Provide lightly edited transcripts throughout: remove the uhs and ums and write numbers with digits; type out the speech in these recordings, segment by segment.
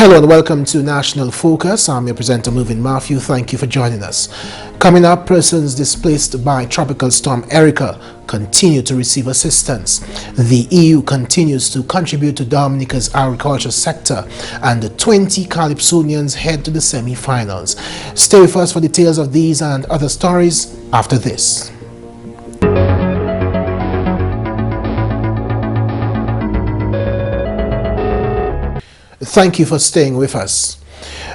Hello and welcome to National Focus. I'm your presenter, Mervin. Thank you for joining us. Coming up, persons displaced by Tropical Storm Erika continue to receive assistance. The EU continues to contribute to Dominica's agriculture sector, and the 20 calypsonians head to the semi-finals. Stay with us for details of these and other stories after this. Thank you for staying with us.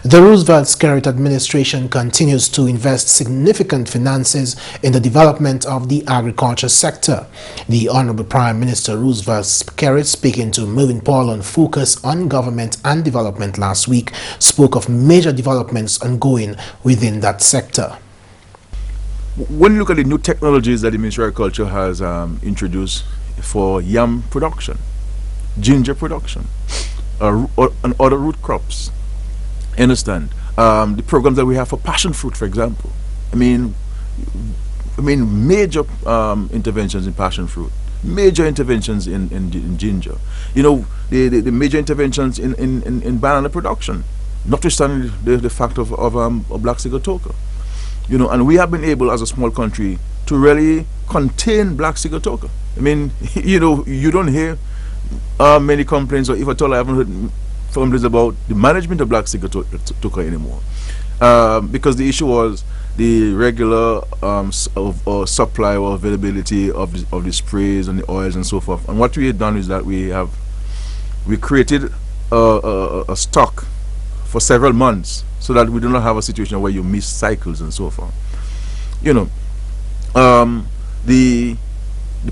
The Roosevelt-Skerrit administration continues to invest significant finances in the development of the agriculture sector. The Honorable Prime Minister Roosevelt-Skerrit, speaking to Mervin on Focus on Government and Development last week, spoke of major developments ongoing within that sector. When you look at the new technologies that the Ministry of Agriculture has introduced for yam production, ginger production, and other root crops, you understand? The programs that we have for passion fruit, for example. I mean, major interventions in passion fruit, major interventions in ginger. You know, the major interventions in banana production, notwithstanding the fact of black sigatoka. You know, and we have been able, as a small country, to really contain black sigatoka. I mean, you know, you don't hear many complaints, or if at all I haven't heard complaints about the management of black sigatoka anymore, because the issue was the regular supply or availability of the sprays and the oils and so forth. And what we had done is that we created a stock for several months, so that we do not have a situation where you miss cycles and so forth. You know, the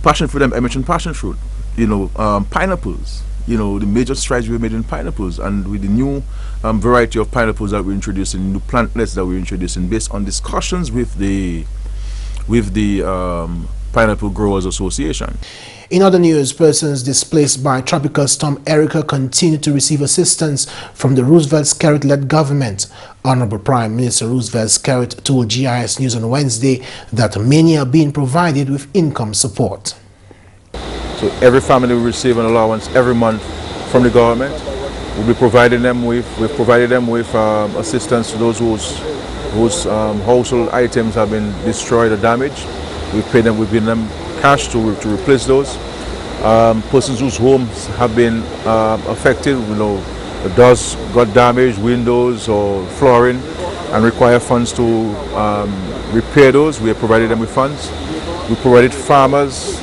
passion fruit, I mentioned passion fruit. You know, pineapples, you know, the major strides we made in pineapples, and with the new variety of pineapples that we're introducing, new plantlets that we're introducing, based on discussions with the Pineapple Growers Association. In other news, persons displaced by Tropical Storm Erika continue to receive assistance from the Roosevelt-Skerrit-led government. Honorable Prime Minister Roosevelt-Skerrit told GIS News on Wednesday that many are being provided with income support. So every family will receive an allowance every month from the government. We've provided them with assistance to those whose household items have been destroyed or damaged. We've given them cash to replace those. Persons whose homes have been affected, you know, the doors got damaged, windows or flooring, and require funds to repair those. We have provided them with funds. We provided farmers,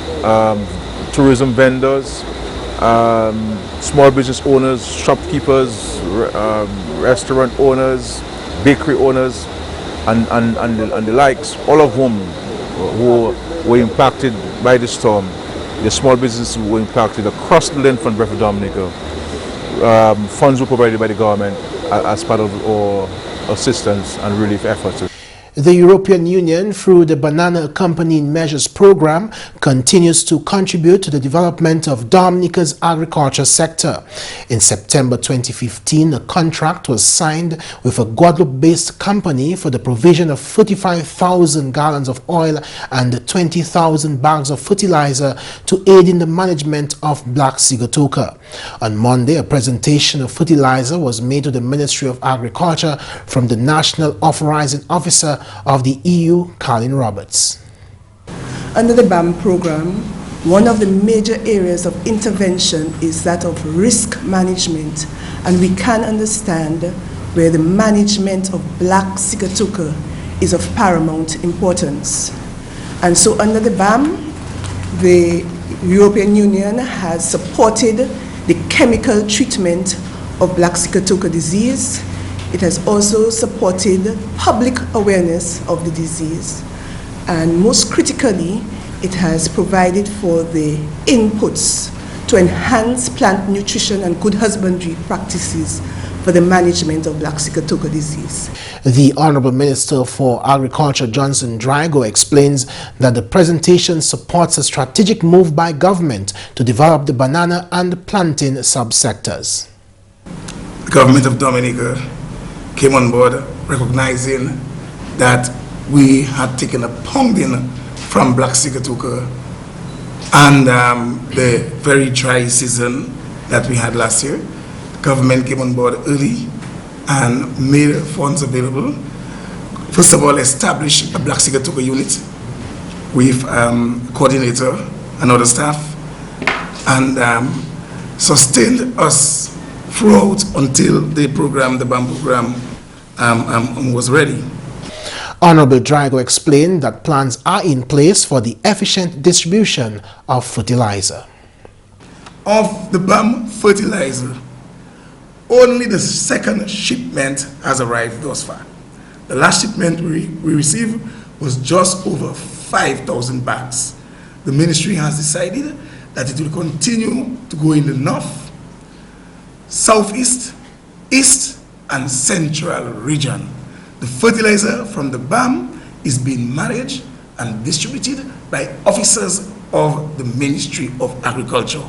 tourism vendors, small business owners, shopkeepers, restaurant owners, bakery owners, and the likes, all of whom who were impacted by the storm. The small businesses were impacted across the length and breadth of Dominica. Funds were provided by the government as part of our assistance and relief efforts. The European Union, through the Banana Accompanying Measures Program, continues to contribute to the development of Dominica's agriculture sector. In September 2015, a contract was signed with a Guadeloupe-based company for the provision of 45,000 gallons of oil and 20,000 bags of fertilizer to aid in the management of black sigatoka. On Monday, a presentation of fertilizer was made to the Ministry of Agriculture from the National Authorizing Officer of the EU, Colin Roberts. Under the BAM program, one of the major areas of intervention is that of risk management, and we can understand where the management of black sigatoka is of paramount importance. And so under the BAM, the European Union has supported the chemical treatment of black sigatoka disease. It has also supported public awareness of the disease. And most critically, it has provided for the inputs to enhance plant nutrition and good husbandry practices for the management of black sigatoka disease. The Honorable Minister for Agriculture, Johnson Drago, explains that the presentation supports a strategic move by government to develop the banana and plantain subsectors. The government of Dominica came on board recognizing that we had taken a pounding from black sigatoka, and the very dry season that we had last year. The government came on board early and made funds available. First of all, established a Black Sigatoka unit with coordinator and other staff, and sustained us throughout until the BAM program was ready. Honorable Drago explained that plans are in place for the efficient distribution of fertilizer. Of the BAM fertilizer, only the second shipment has arrived thus far. The last shipment we received was just over 5,000 bags. The ministry has decided that it will continue to go in the north, southeast, east, and central region. The fertilizer from the BAM is being managed and distributed by officers of the Ministry of Agriculture.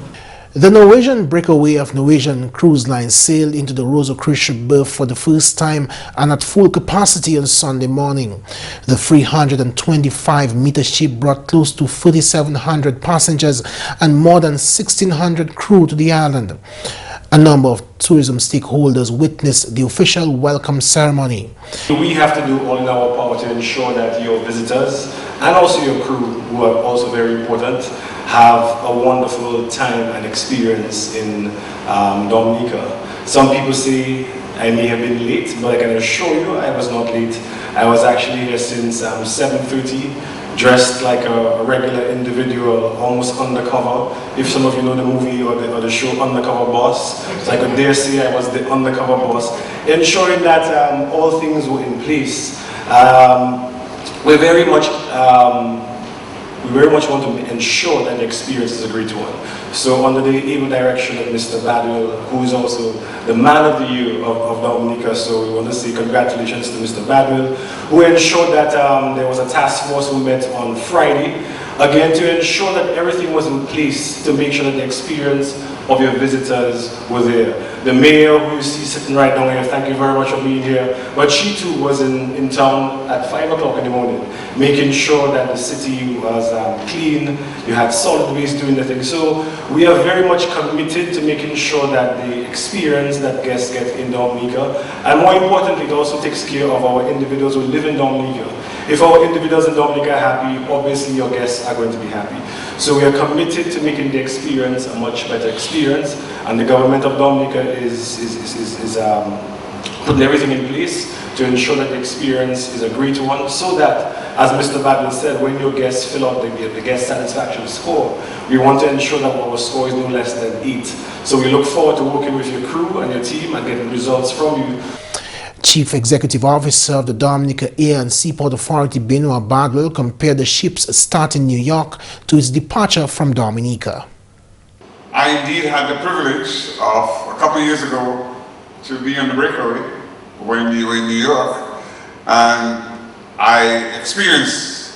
The Norwegian breakaway of Norwegian cruise line sailed into the Rosa cruise ship berth for the first time and at full capacity on Sunday morning. The 325-meter ship brought close to 3,700 passengers and more than 1,600 crew to the island. A number of tourism stakeholders witnessed the official welcome ceremony. We have to do all in our power to ensure that your visitors and also your crew, who are also very important, have a wonderful time and experience in Dominica. Some people say I may have been late, but I can assure you I was not late. I was actually here since 7:30, dressed like a regular individual, almost undercover. If some of you know the movie or the show Undercover Boss, so I could dare say I was the undercover boss, ensuring that all things were in place. We very much want to ensure that the experience is a great one. So under the able direction of Mr. Badwell, who is also the man of the year of Dominica, so we want to say congratulations to Mr. Badwell, who ensured that there was a task force who met on Friday, again to ensure that everything was in place to make sure that the experience of your visitors were there. The mayor, who you see sitting right down here, thank you very much for being here, but she too was in town at 5 o'clock in the morning, making sure that the city was clean, you had solid waste doing the thing. So we are very much committed to making sure that the experience that guests get in Dominica, and more importantly, it also takes care of our individuals who live in Dominica. If our individuals in Dominica are happy, obviously your guests are going to be happy. So we are committed to making the experience a much better experience, and the government of Dominica is putting everything in place to ensure that the experience is a great one, so that, as Mr. Badwell said, when your guests fill out the guest satisfaction score, we want to ensure that our score is no less than 8. So we look forward to working with your crew and your team and getting results from you. Chief Executive Officer of the Dominica Air and Seaport Authority, Benoit Badwell, compared the ship's start in New York to its departure from Dominica. I indeed had the privilege of, a couple of years ago, to be on the breakaway when we were in New York, and I experienced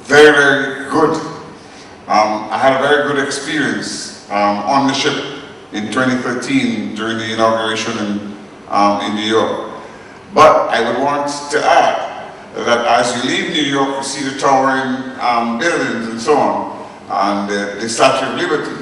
very, very good. I had a very good experience on the ship in 2013 during the inauguration in New York. But I would want to add that as you leave New York, you see the towering buildings and so on, and the Statue of Liberty.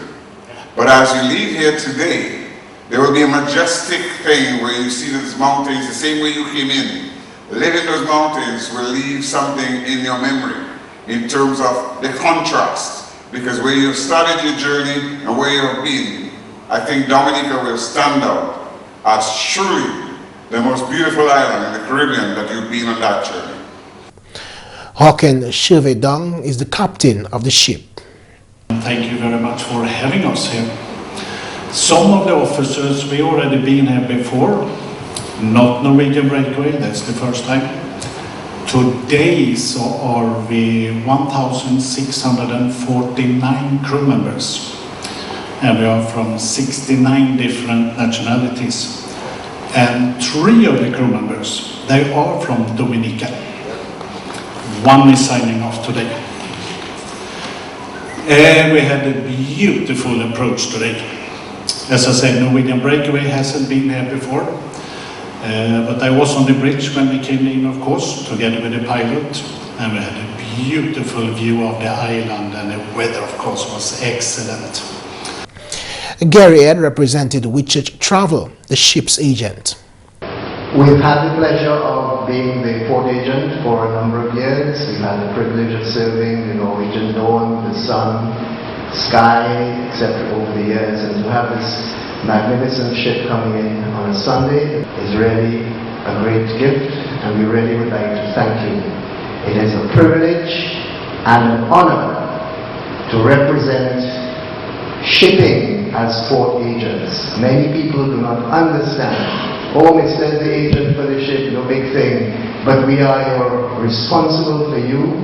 But as you leave here today, there will be a majestic thing where you see those mountains the same way you came in. Living those mountains will leave something in your memory in terms of the contrast, because where you've started your journey and where you have been, I think Dominica will stand out as truly the most beautiful island in the Caribbean that you've been on that journey. Håkan Sjövedang is the captain of the ship. Thank you very much for having us here. Some of the officers, we already been here before, not Norwegian breakaway, that's the first time. Today so are we 1,649 crew members. And we are from 69 different nationalities. And 3 of the crew members, they are from Dominica. 1 is signing off today. And we had a beautiful approach today. As I said, Norwegian breakaway hasn't been here before. But I was on the bridge when we came in, of course, together with the pilot. And we had a beautiful view of the island, and the weather, of course, was excellent. Gary Ed represented Whitchurch Travel, the ship's agent. We've had the pleasure of being the port agent for a number of years. We've had the privilege of serving the Norwegian Dawn, the Sun, Sky, etc. over the years, and to have this magnificent ship coming in on a Sunday is really a great gift, and we really would like to thank you. It is a privilege and an honor to represent shipping as port agents. Many people do not understand. Oh, Mr. the agent for the ship, no big thing. But we are responsible for you,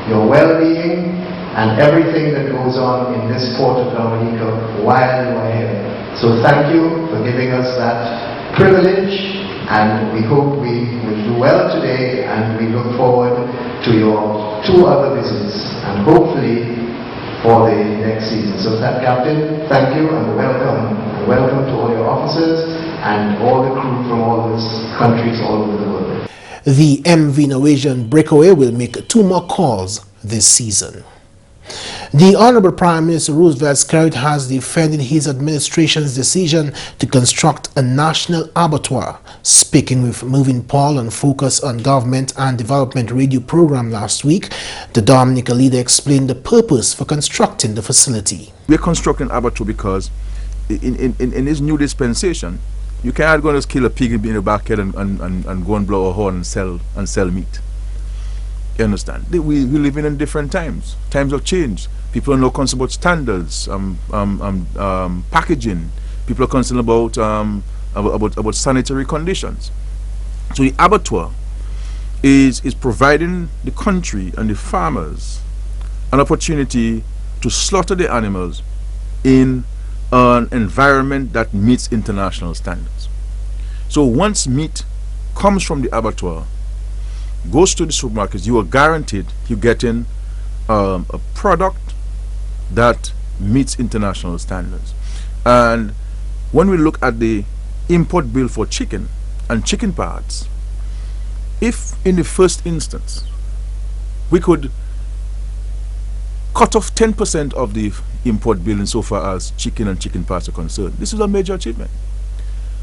your well-being, and everything that goes on in this port of Dominica while you are here. So thank you for giving us that privilege, and we hope we will do well today, and we look forward to your 2 other visits, and hopefully for the next season. So Captain, thank you and welcome. And welcome to all your officers and all the crew from all these countries all over the world. The MV Norwegian Breakaway will make 2 more calls this season. The Honorable Prime Minister Roosevelt Skerrit has defended his administration's decision to construct a national abattoir. Speaking with Mervin Paul on Focus on Government and Development radio program last week, the Dominica leader explained the purpose for constructing the facility. We're constructing an abattoir because in this new dispensation, you can't go and just kill a pig in the backyard and go and blow a horn and sell meat. You understand? We live in different times of change. People are now concerned about standards, packaging. People are concerned about sanitary conditions. So the abattoir is providing the country and the farmers an opportunity to slaughter the animals in an environment that meets international standards. So once meat comes from the abattoir, goes to the supermarkets, you are guaranteed you're getting a product that meets international standards. And when we look at the import bill for chicken and chicken parts, if in the first instance we could cut off 10% of the import bill insofar as chicken and chicken parts are concerned, this is a major achievement.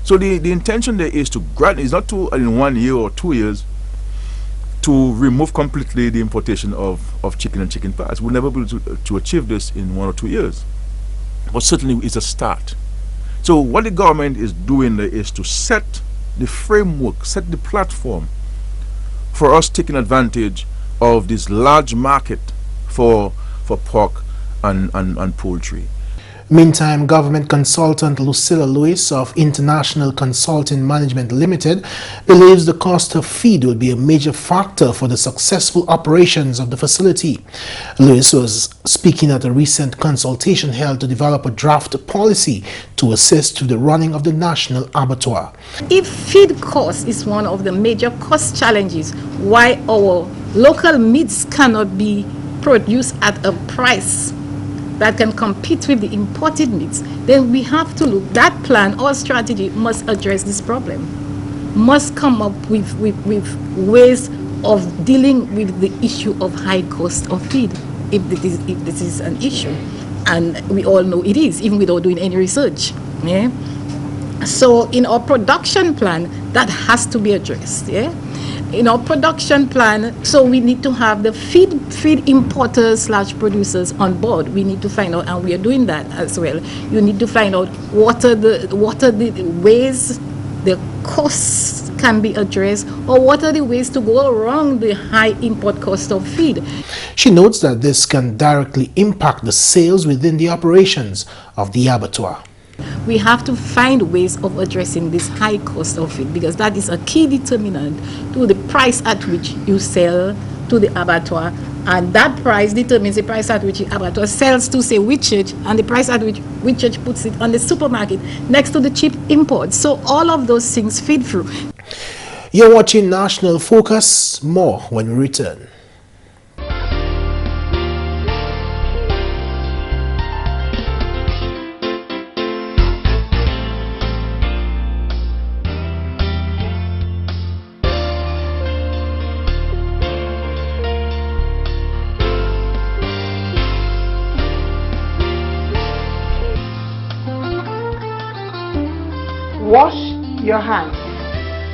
So the intention there is to grant, is not to in 1 year or 2 years to remove completely the importation of chicken and chicken parts. We'll never be able to achieve this in 1 or 2 years, but certainly it's a start. So what the government is doing there is to set the framework, set the platform for us taking advantage of this large market for pork and poultry. Meantime, government consultant Lucilla Lewis of International Consulting Management Limited believes the cost of feed will be a major factor for the successful operations of the facility. Lewis was speaking at a recent consultation held to develop a draft policy to assist with the running of the national abattoir. If feed cost is one of the major cost challenges, why our local meats cannot be produced at a price that can compete with the imported meats, then we have to look, that plan or strategy must address this problem, must come up with ways of dealing with the issue of high cost of feed, if this is an issue. And we all know it is, even without doing any research. Yeah? So in our production plan, that has to be addressed. Yeah? In our production plan, so we need to have the feed importers / producers on board. We need to find out, and we are doing that as well. You need to find out what are the ways the costs can be addressed, or what are the ways to go around the high import cost of feed. She notes that this can directly impact the sales within the operations of the abattoir. We have to find ways of addressing this high cost of it, because that is a key determinant to the price at which you sell to the abattoir, and that price determines the price at which the abattoir sells to, say, Whitchurch, and the price at which Whitchurch puts it on the supermarket next to the cheap imports. So all of those things feed through. You're watching National Focus. More when we return. Wash your hands.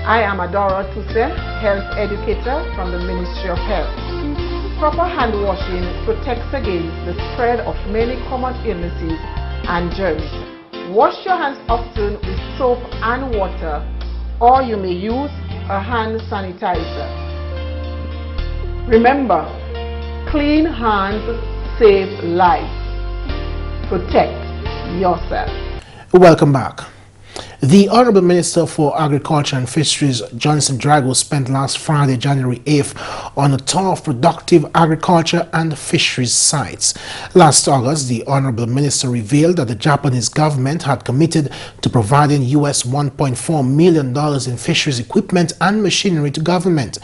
I am Adora Tusen, health educator from the Ministry of Health. Proper hand washing protects against the spread of many common illnesses and germs. Wash your hands often with soap and water, or you may use a hand sanitizer. Remember, clean hands save lives. Protect yourself. Welcome back. The Honorable Minister for Agriculture and Fisheries, Johnson Drago, spent last Friday, January 8th, on a tour of productive agriculture and fisheries sites. Last August, the Honorable Minister revealed that the Japanese government had committed to providing US $1.4 million in fisheries equipment and machinery to government.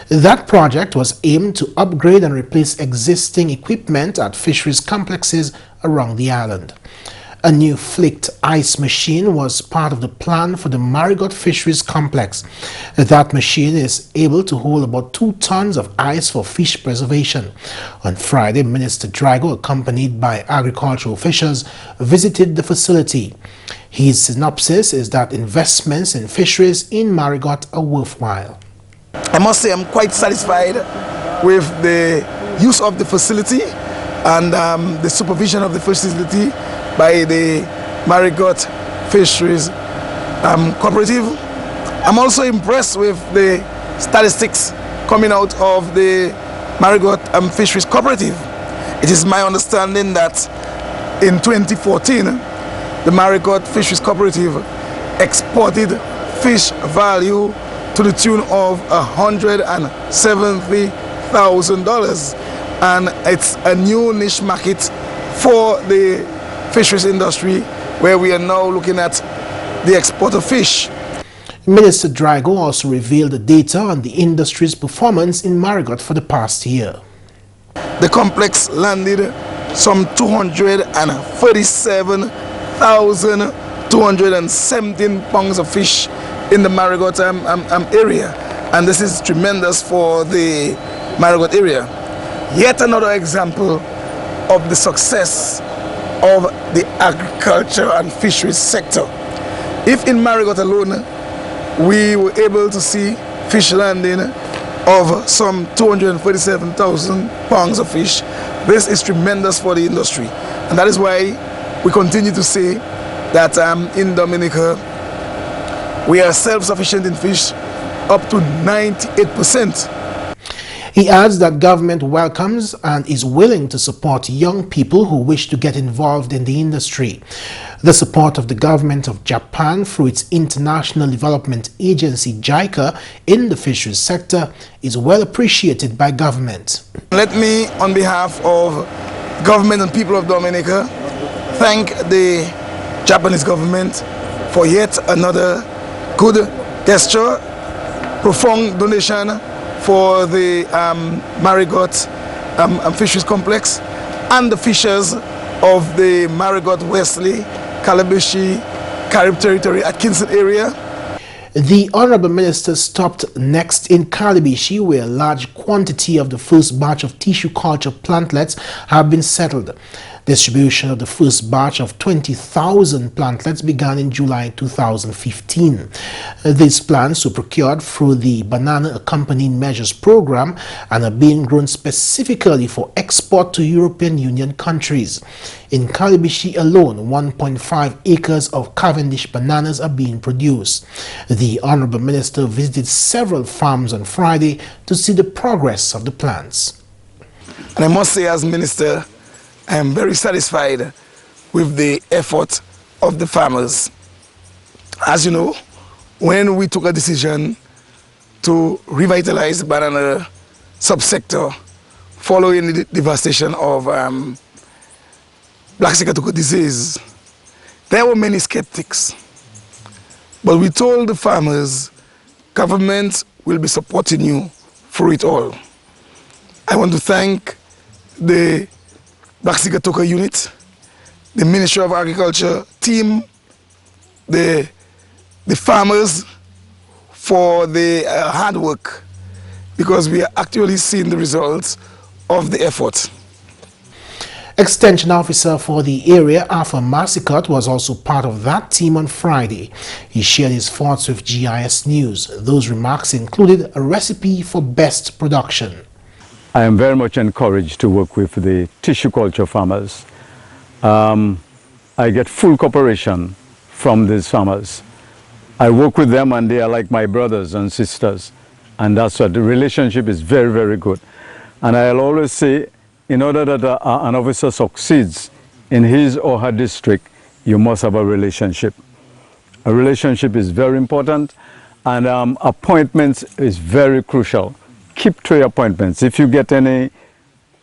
That project was aimed to upgrade and replace existing equipment at fisheries complexes around the island. A new flicked ice machine was part of the plan for the Marigot Fisheries Complex. That machine is able to hold about 2 tons of ice for fish preservation. On Friday, Minister Drago, accompanied by agricultural officials, visited the facility. His synopsis is that investments in fisheries in Marigot are worthwhile. I must say I'm quite satisfied with the use of the facility and the supervision of the facility by the Marigot Fisheries Cooperative. I'm also impressed with the statistics coming out of the Marigot Fisheries Cooperative. It is my understanding that in 2014, the Marigot Fisheries Cooperative exported fish value to the tune of $170,000, and it's a new niche market for the fisheries industry, where we are now looking at the export of fish. Minister Drago also revealed the data on the industry's performance in Marigot for the past year. The complex landed some 237,217 pounds of fish in the Marigot area, and this is tremendous for the Marigot area. Yet another example of the success of the agriculture and fisheries sector. If in Marigot alone we were able to see fish landing of some 247,000 pounds of fish, this is tremendous for the industry, and that is why we continue to say that in Dominica we are self-sufficient in fish up to 98%. He adds that government welcomes and is willing to support young people who wish to get involved in the industry. The support of the government of Japan through its International Development Agency JICA in the fisheries sector is well appreciated by government. Let me, on behalf of government and people of Dominica, thank the Japanese government for yet another good gesture, profound donation for the Marigot Fisheries Complex and the fishers of the Marigot, Wesley, Calabashi, Carib Territory, Atkinson area. The Honorable Minister stopped next in Calabashi, where a large quantity of the first batch of tissue culture plantlets have been settled. Distribution of the first batch of 20,000 plantlets began in July 2015. These plants were procured through the Banana Accompanying Measures program and are being grown specifically for export to European Union countries. In Calabashi alone, 1.5 acres of Cavendish bananas are being produced. The Honorable Minister visited several farms on Friday to see the progress of the plants. And I must say, as Minister, I am very satisfied with the effort of the farmers. As you know, when we took a decision to revitalize the banana subsector following the devastation of black cicatricus disease, there were many skeptics. But we told the farmers, government will be supporting you through it all. I want to thank the Black Cicatricus unit, the Ministry of Agriculture team, the farmers for the hard work, because we are actually seeing the results of the effort. Extension officer for the area, Arthur Massicott, was also part of that team on Friday. He shared his thoughts with GIS News. Those remarks included a recipe for best production. I am very much encouraged to work with the tissue culture farmers. I get full cooperation from these farmers. I work with them and they are like my brothers and sisters. And that's what the relationship is very, very good. And I'll always say, in order that an officer succeeds in his or her district, you must have a relationship. A relationship is very important, and appointments is very crucial. Keep to your appointments. If you get any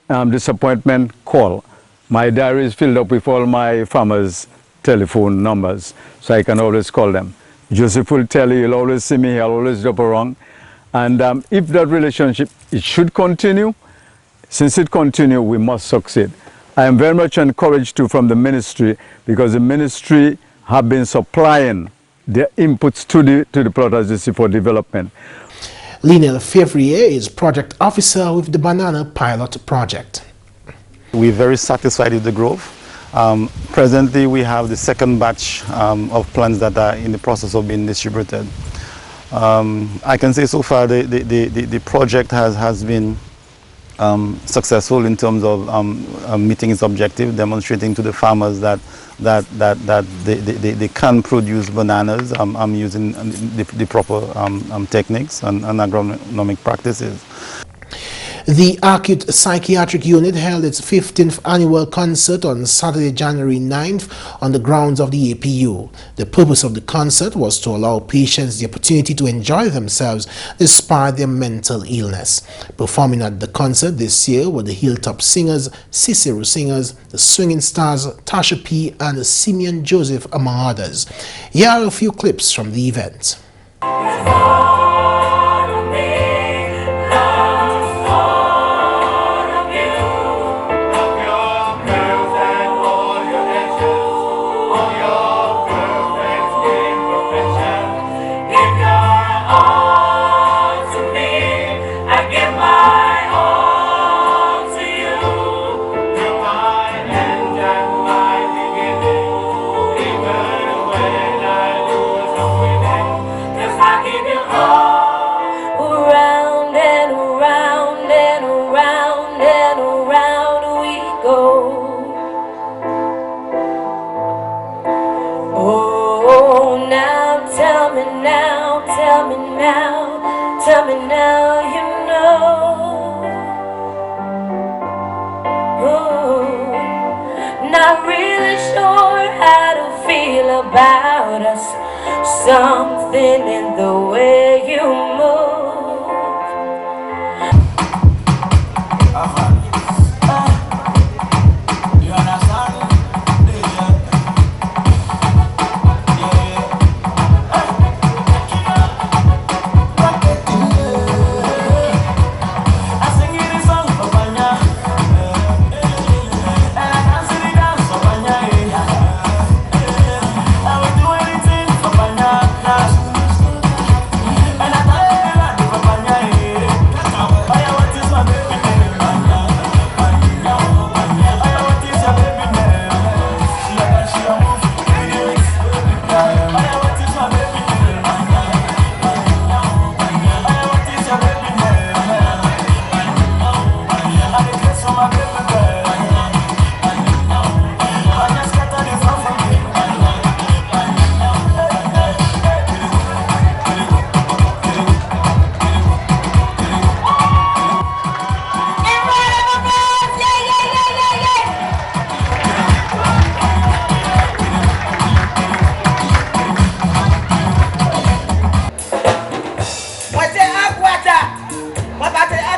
disappointment, call. My diary is filled up with all my farmers' telephone numbers, so I can always call them. Joseph will tell you, you'll always see me, I'll always drop around. And if that relationship, it should continue. Since it continues, we must succeed. I am very much encouraged too from the ministry, because the ministry have been supplying their inputs to the Plot Agency for Development. Lionel Fevrier is project officer with the Banana Pilot Project. We're very satisfied with the growth. Presently, we have the second batch of plants that are in the process of being distributed. I can say so far the project has been successful in terms of meeting its objective, demonstrating to the farmers that they can produce bananas using the proper techniques and agronomic practices. The Acute Psychiatric Unit held its 15th annual concert on Saturday, January 9th on the grounds of the APU. The purpose of the concert was to allow patients the opportunity to enjoy themselves despite their mental illness. Performing at the concert this year were the Hilltop Singers, Cicero Singers, the Swinging Stars, Tasha P. and Simeon Joseph, among others. Here are a few clips from the event. Tell me now, you know. Ooh, not really sure how to feel about us. Something in the way you move.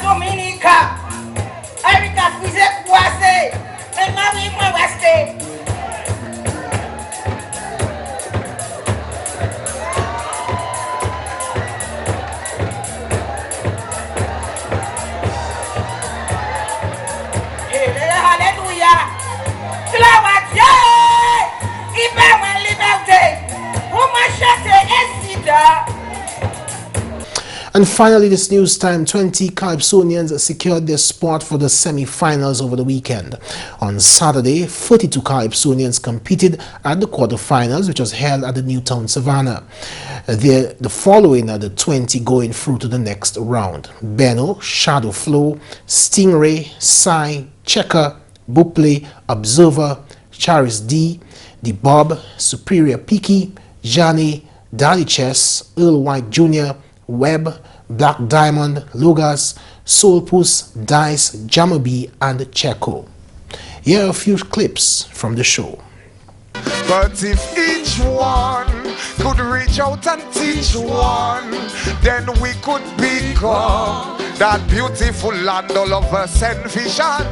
Dominica, Erika and Mervin West. And finally, this news time, 20 calypsonians secured their spot for the semi-finals over the weekend. On Saturday, 42 calypsonians competed at the quarterfinals, which was held at the Newtown Savannah. The following are the 20 going through to the next round: Beno, Shadow Flow, Stingray, Sai, Checker, Buple, Observer, Charis D, The Bob, Superior Peaky, Johnny, Daddy Chess, Earl White Jr., Webb, Black Diamond, Lugas, Soulpuss, Dice, Jammerby, and Checo. Here are a few clips from the show. But if each one could reach out and teach one, then we could become that beautiful land all of us envision.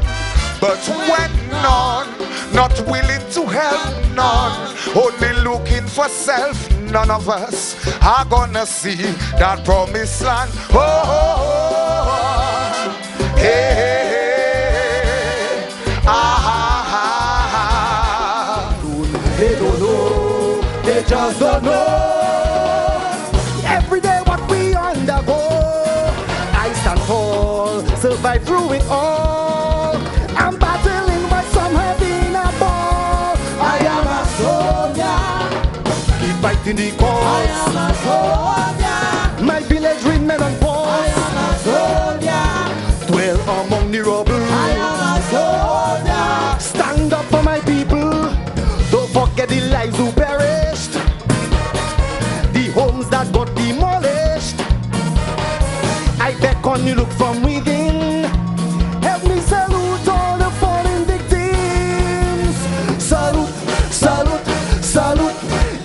But when none, not willing to help none, only looking for self, none of us are gonna see that promised land. Oh, oh, oh, hey, hey, They don't know, they just don't know. Every day what we undergo, I stand tall, survive through it all. I'm battling but some having a ball. I am a soldier, keep fighting the cause. I am a soldier, my village remain on pause. I am a soldier, dwell among the rubble. I am a soldier, stand up for my people. Don't forget the lives who perished, the homes that got demolished. I beckon you, look from within. Help me salute all the fallen victims. Salute, salute, salute.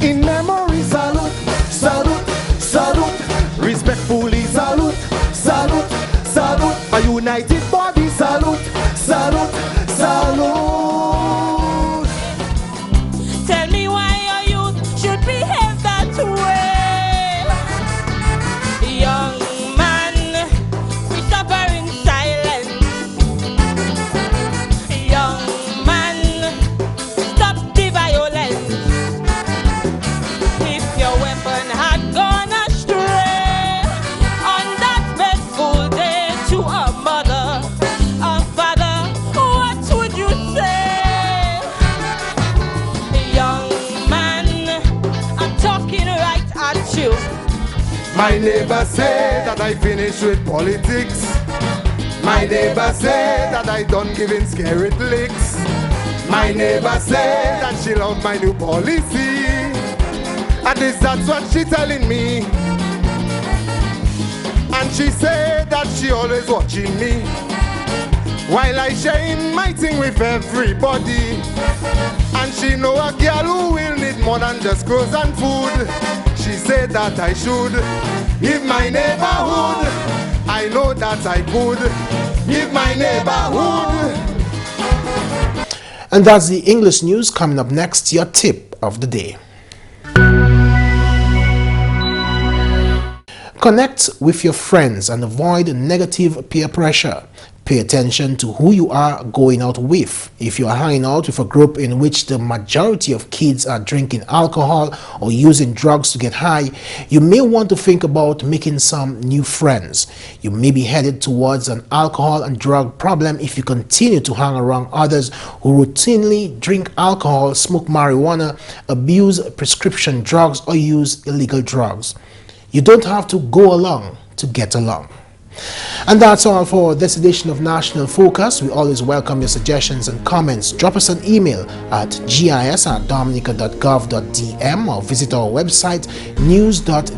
In memory, salute, salute, salute. Respectfully, salute, salute, salute. A united body, salute, salute, salute. Tell me why your youth should behave that way. Young man, we suffer in silence. Young man, stop the violence. If your weapon had gone astray on that fateful day to a mother, a father, what would you say? Young man, I'm talking right at you. My neighbor said that I finished with politics. My neighbor said that I done giving scary licks. My neighbor said that she loved my new policy. And that's what she telling me. And she said that she always watching me while I sharing my thing with everybody. And she know a girl who will need more than just clothes and food. She said that I should give my neighborhood. I know that I could give my neighborhood. And that's the English news. Coming up next, your tip of the day. Connect with your friends and avoid negative peer pressure. Pay attention to who you are going out with. If you are hanging out with a group in which the majority of kids are drinking alcohol or using drugs to get high, you may want to think about making some new friends. You may be headed towards an alcohol and drug problem if you continue to hang around others who routinely drink alcohol, smoke marijuana, abuse prescription drugs, or use illegal drugs. You don't have to go along to get along. And that's all for this edition of National Focus. We always welcome your suggestions and comments. Drop us an email at gis@dominica.gov.dm or visit our website news.gov.dm.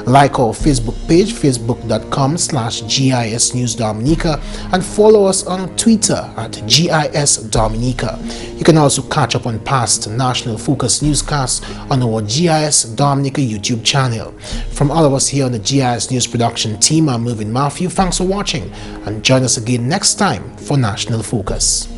Like our Facebook page, facebook.com/GIS News Dominica, and follow us on Twitter at GIS Dominica. You can also catch up on past National Focus newscasts on our GIS Dominica YouTube channel. From all of us here on the GIS News production team, I'm Mervin Matthew. Thanks for watching, and join us again next time for National Focus.